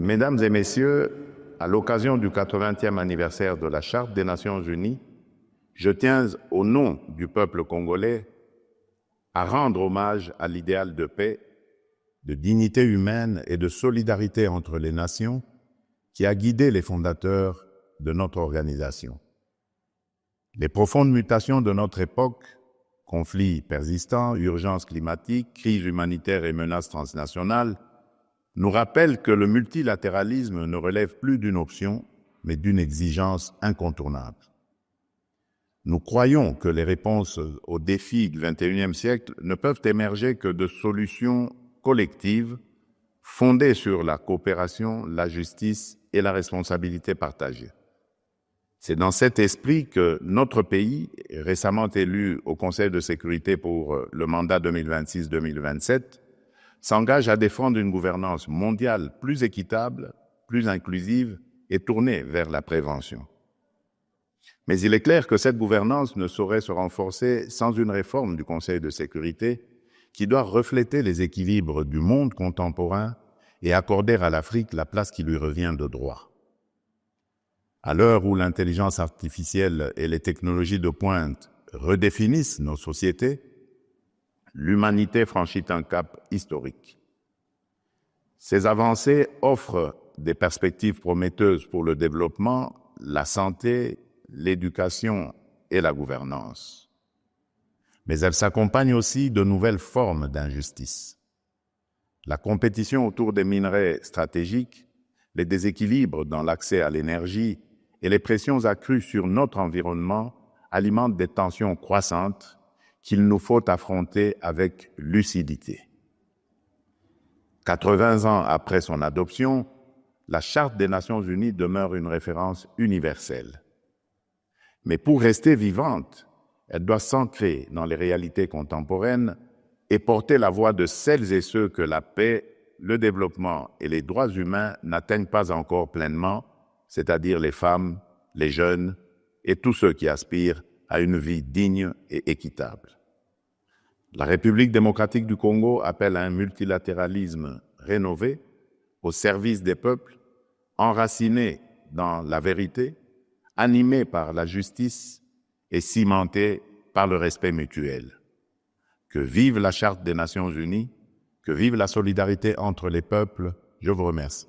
Mesdames et messieurs, à l'occasion du 80e anniversaire de la Charte des Nations Unies, je tiens, au nom du peuple congolais, à rendre hommage à l'idéal de paix, de dignité humaine et de solidarité entre les nations qui a guidé les fondateurs de notre organisation. Les profondes mutations de notre époque, conflits persistants, urgences climatiques, crises humanitaires et menaces transnationales, nous rappellent que le multilatéralisme ne relève plus d'une option, mais d'une exigence incontournable. Nous croyons que les réponses aux défis du XXIe siècle ne peuvent émerger que de solutions collectives fondées sur la coopération, la justice et la responsabilité partagée. C'est dans cet esprit que notre pays, récemment élu au Conseil de sécurité pour le mandat 2026-2027, s'engage à défendre une gouvernance mondiale plus équitable, plus inclusive et tournée vers la prévention. Mais il est clair que cette gouvernance ne saurait se renforcer sans une réforme du Conseil de sécurité qui doit refléter les équilibres du monde contemporain et accorder à l'Afrique la place qui lui revient de droit. À l'heure où l'intelligence artificielle et les technologies de pointe redéfinissent nos sociétés, l'humanité franchit un cap historique. Ces avancées offrent des perspectives prometteuses pour le développement, la santé, l'éducation et la gouvernance. Mais elles s'accompagnent aussi de nouvelles formes d'injustice. La compétition autour des minerais stratégiques, les déséquilibres dans l'accès à l'énergie et les pressions accrues sur notre environnement alimentent des tensions croissantes qu'il nous faut affronter avec lucidité. 80 ans après son adoption, la Charte des Nations Unies demeure une référence universelle. Mais pour rester vivante, elle doit s'ancrer dans les réalités contemporaines et porter la voix de celles et ceux que la paix, le développement et les droits humains n'atteignent pas encore pleinement, c'est-à-dire les femmes, les jeunes et tous ceux qui aspirent à une vie digne et équitable. La République démocratique du Congo appelle à un multilatéralisme rénové, au service des peuples, enraciné dans la vérité, animé par la justice et cimenté par le respect mutuel. Que vive la Charte des Nations Unies, que vive la solidarité entre les peuples. Je vous remercie.